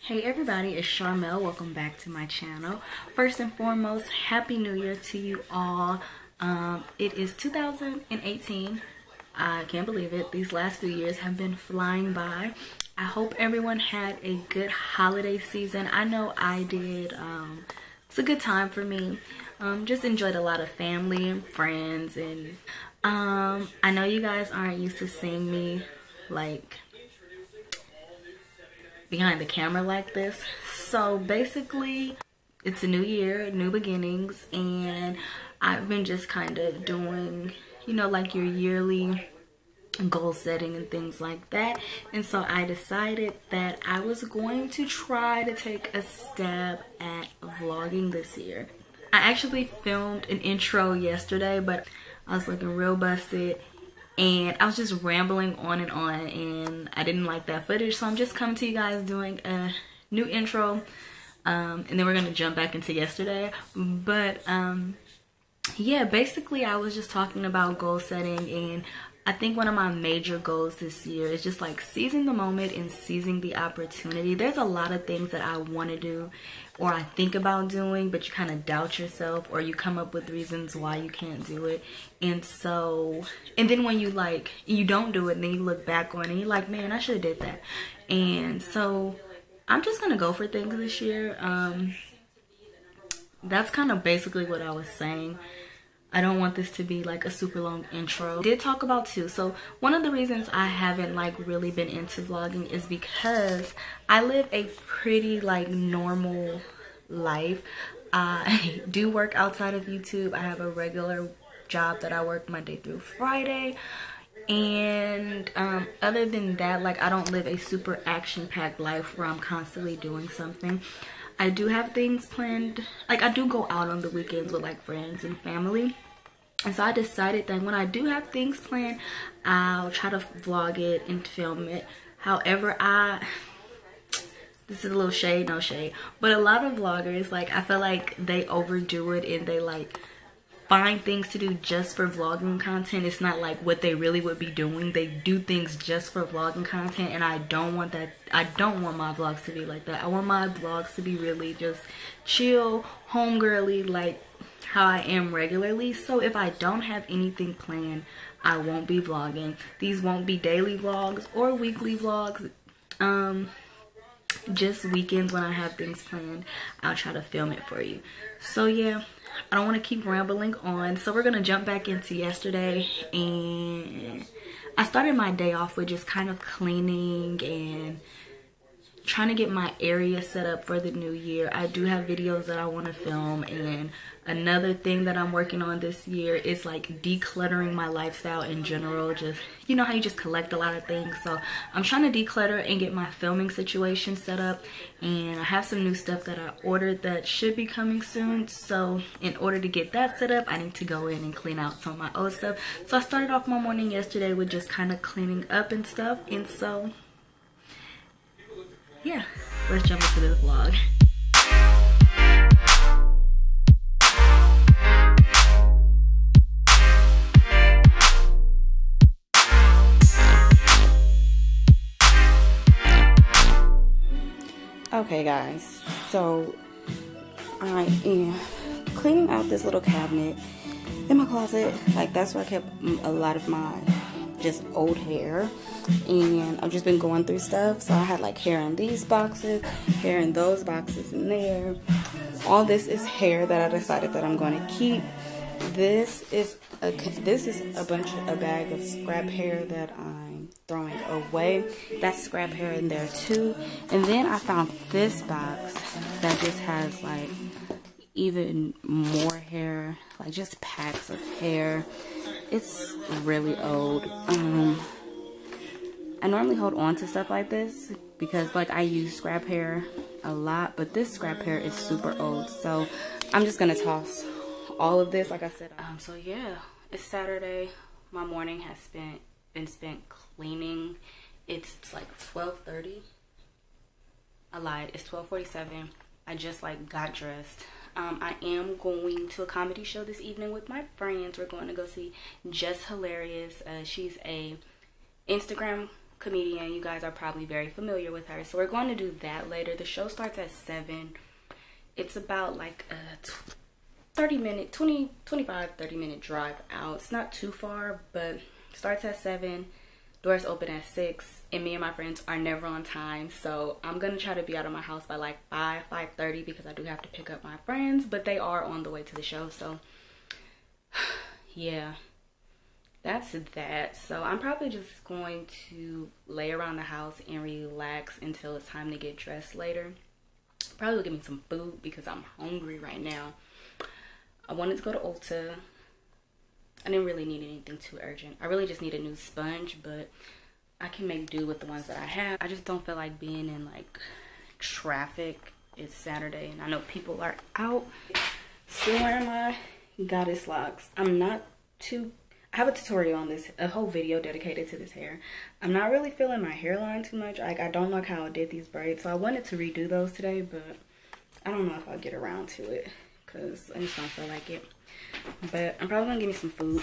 Hey everybody, it's Sharmel. Welcome back to my channel. First and foremost, Happy New Year to you all. It is 2018. I can't believe it. These last few years have been flying by. I hope everyone had a good holiday season. I know I did. It's a good time for me. Just enjoyed a lot of family and friends, and I know you guys aren't used to seeing me like behind the camera like this. So basically, it's a new year, new beginnings, and I've been just kind of doing, you know, like your yearly goal setting and things like that. And so I decided that I was going to try to take a stab at vlogging this year. I actually filmed an intro yesterday, but I was looking real busted and I was just rambling on, and I didn't like that footage, so I'm just coming to you guys doing a new intro, and then we're gonna jump back into yesterday. But yeah, basically I was just talking about goal setting, and I think one of my major goals this year is just like seizing the moment and seizing the opportunity. There's a lot of things that I want to do or I think about doing, but you kind of doubt yourself or you come up with reasons why you can't do it. And so, and then when you don't do it, and then you look back on it and you're like, man, I should have did that. And so I'm just going to go for things this year. That's kind of basically what I was saying. I don't want this to be like a super long intro. I did talk about too. So one of the reasons I haven't like really been into vlogging is because I live a pretty like normal life. I do work outside of YouTube. I have a regular job that I work Monday through Friday. And other than that, like I don't live a super action-packed life where I'm constantly doing something. I do have things planned, like I do go out on the weekends with like friends and family, and so I decided that when I do have things planned, I'll try to vlog it and film it. However, this is a little shade, no shade, but a lot of vloggers, like I feel like they overdo it and they like find things to do just for vlogging content. It's not like what they really would be doing. They do things just for vlogging content, and I don't want that. I don't want my vlogs to be like that. I want my vlogs to be really just chill, homegirly, like how I am regularly. So if I don't have anything planned, I won't be vlogging. These won't be daily vlogs or weekly vlogs. Just weekends when I have things planned, I'll try to film it for you. So yeah, I don't want to keep rambling on, so we're gonna jump back into yesterday. And I started my day off with just kind of cleaning and trying to get my area set up for the new year. I do have videos that I want to film, and another thing that I'm working on this year is like decluttering my lifestyle in general. Just, you know how you just collect a lot of things, so I'm trying to declutter and get my filming situation set up. And I have some new stuff that I ordered that should be coming soon, so in order to get that set up, I need to go in and clean out some of my old stuff. So I started off my morning yesterday with just kind of cleaning up and stuff, and so yeah, let's jump into this vlog. Okay guys, so I am cleaning out this little cabinet in my closet. Like that's where I kept a lot of my just old hair, and I've just been going through stuff. So I had like hair in these boxes, hair in those boxes in there. All this is hair that I decided that I'm going to keep. This is a bag of scrap hair that I'm throwing away. That's scrap hair in there too. And then I found this box that just has like even more hair, like just packs of hair. It's really old. I normally hold on to stuff like this because like I use scrap hair a lot, but this scrap hair is super old, so I'm just gonna toss all of this, like I said. So yeah, it's Saturday. My morning has been spent cleaning. It's like 12:30. I lied, it's 12:47. I just like got dressed. I am going to a comedy show this evening with my friends. We're going to go see JessHilarious. She's a Instagram comedian. You guys are probably very familiar with her. So we're going to do that later. The show starts at 7. It's about like a 30-minute, 25-30-minute drive out. It's not too far, but starts at 7. Doors open at 6, and me and my friends are never on time. So I'm gonna try to be out of my house by like 5:30 because I do have to pick up my friends, but they are on the way to the show. So yeah, that's that. So I'm probably just going to lay around the house and relax until it's time to get dressed later. Probably get me some food because I'm hungry right now. I wanted to go to Ulta. I didn't really need anything too urgent. I really just need a new sponge, but I can make do with the ones that I have. I just don't feel like being in like traffic. It's Saturday and I know people are out. Still wearing my goddess locks. I have a tutorial on this, a whole video dedicated to this hair. I'm not really feeling my hairline too much. Like, I don't like how I did these braids, so I wanted to redo those today, but I don't know if I'll get around to it because I just don't feel like it. But I'm probably gonna give me some food.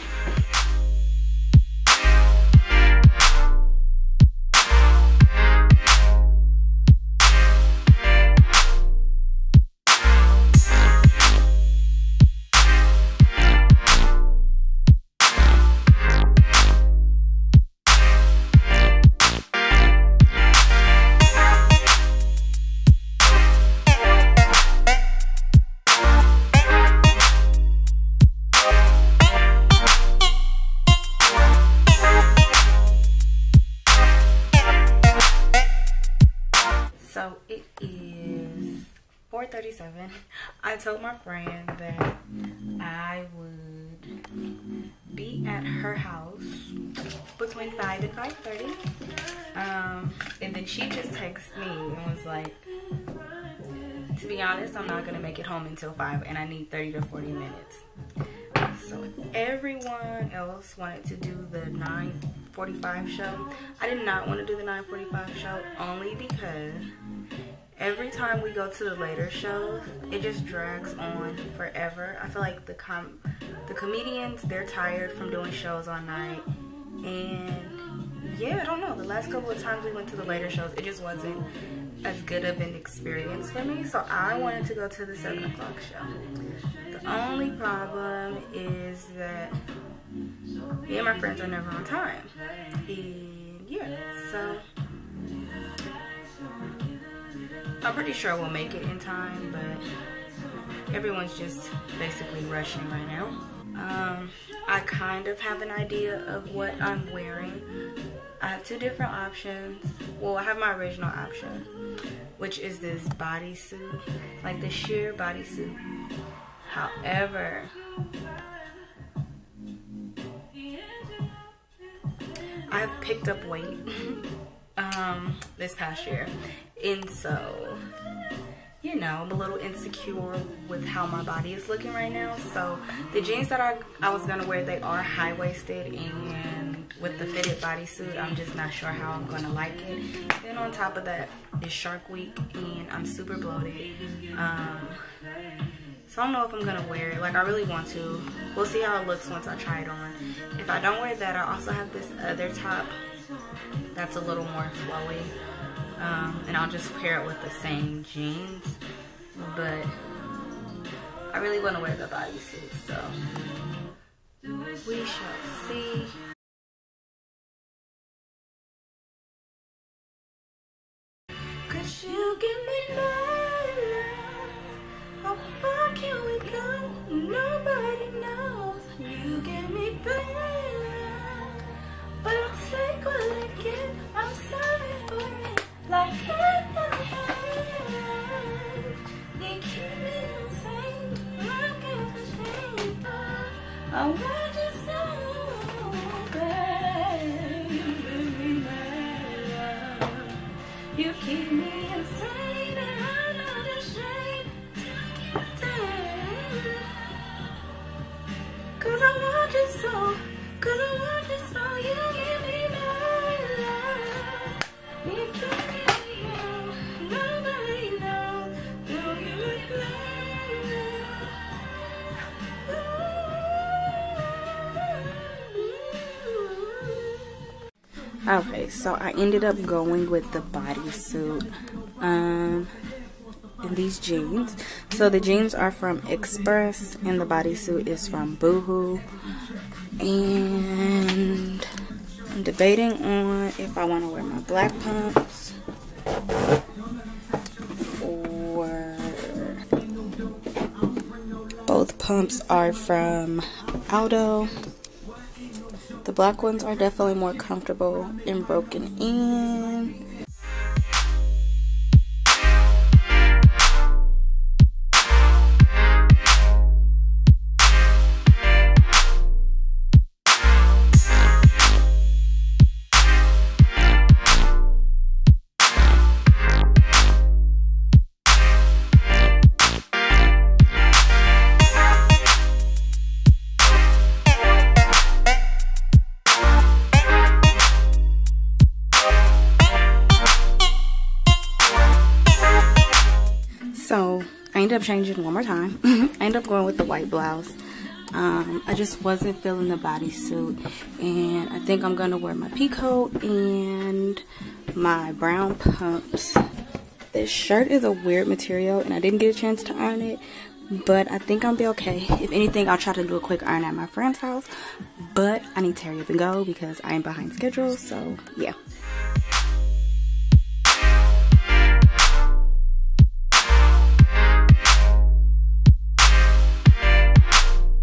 So it is 4:37. I told my friend that I would be at her house between 5 and 5:30. And then she just texted me and was like, to be honest, I'm not gonna make it home until 5 and I need 30 to 40 minutes. So everyone else wanted to do the 9:45 show. I did not want to do the 9:45 show only because every time we go to the later shows, it just drags on forever. I feel like the comedians, they're tired from doing shows all night. And yeah, I don't know. The last couple of times we went to the later shows, it just wasn't as good of an experience for me. So I wanted to go to the 7 o'clock show. The only problem is that me and my friends are never on time. And yeah, so I'm pretty sure we'll make it in time, but everyone's just basically rushing right now. I kind of have an idea of what I'm wearing. I have 2 different options. Well, I have my original option, which is this bodysuit, like the sheer bodysuit. However, I've picked up weight this past year, and so, you know, I'm a little insecure with how my body is looking right now. So the jeans that I was gonna wear, they are high-waisted, and with the fitted bodysuit, I'm just not sure how I'm gonna like it. Then on top of that, it's Shark Week and I'm super bloated. So I don't know if I'm gonna wear it. Like, I really want to. We'll see how it looks once I try it on. If I don't wear that, I also have this other top that's a little more flowy. And I'll just pair it with the same jeans. But I really want to wear the bodysuit, so we shall see. Could you give me love? How far can we go? Nobody knows. You give me pain, but I'll take what I get. I'm sorry for it. Like you keep me insane. Like everything. I want you so bad. You make me mad. You keep me insane, and I'm not ashamed to keep time. 'Cause I want you so. 'Cause I want you so. You give me mad. You keep me. Nobody knows. You give me Okay, so I ended up going with the bodysuit and these jeans. So the jeans are from Express and the bodysuit is from Boohoo. And I'm debating on if I want to wear my black pumps or both pumps are from Aldo. The black ones are definitely more comfortable and broken in. So I ended up changing one more time. I ended up going with the white blouse. I just wasn't feeling the bodysuit, and I think I'm gonna wear my peacoat and my brown pumps. This shirt is a weird material and I didn't get a chance to iron it, but I think I'll be okay. If anything, I'll try to do a quick iron at my friend's house, but I need to hurry up and go because I am behind schedule. So yeah.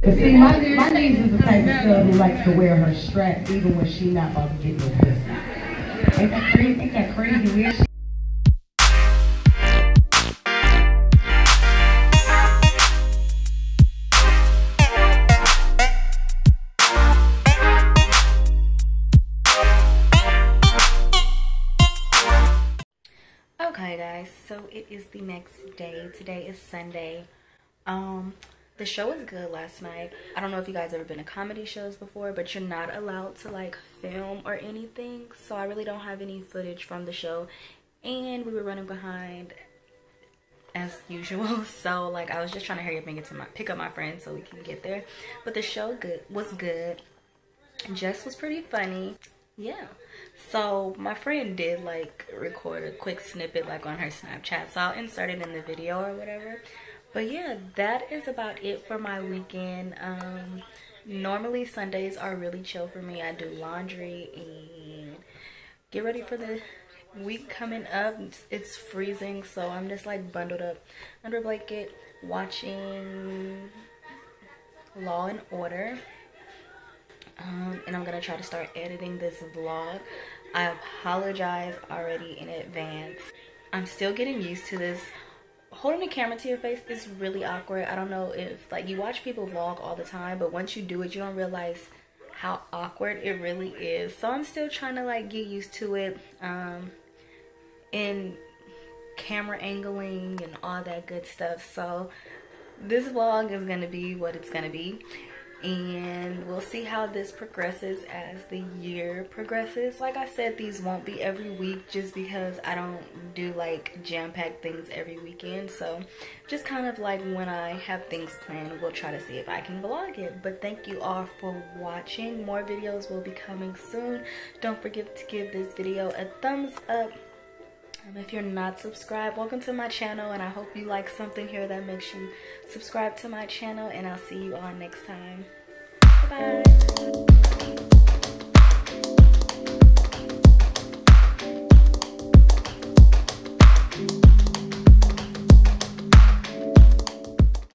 But see, my niece is the type of girl who likes to wear her strap even when she's not about to get no pussy. Ain't that crazy? Ain't that crazy weird? Okay guys, so it is the next day. Today is Sunday. The show was good last night. I don't know if you guys ever been to comedy shows before, but you're not allowed to like film or anything. So I really don't have any footage from the show. And we were running behind as usual. So like I was just trying to hurry up and get to pick up my friend so we can get there. But the show was good. Jess was pretty funny. Yeah. So my friend did like record a quick snippet like on her Snapchat. So I'll insert it in the video or whatever. But yeah, that is about it for my weekend. Normally Sundays are really chill for me. I do laundry and get ready for the week coming up. It's freezing, so I'm just like bundled up under a blanket watching Law and Order. And I'm gonna try to start editing this vlog. I apologize already in advance. I'm still getting used to this. Holding the camera to your face is really awkward. I don't know if like you watch people vlog all the time, but once you do it, you don't realize how awkward it really is. So I'm still trying to like get used to it, and camera angling and all that good stuff. So this vlog is gonna be what it's gonna be, and we'll see how this progresses as the year progresses. Like I said, these won't be every week just because I don't do like jam-packed things every weekend. So just kind of like when I have things planned, we'll try to see if I can vlog it. But thank you all for watching. More videos will be coming soon. Don't forget to give this video a thumbs up. If you're not subscribed, welcome to my channel, and I hope you like something here that makes you subscribe to my channel, and I'll see you all next time. Bye-bye.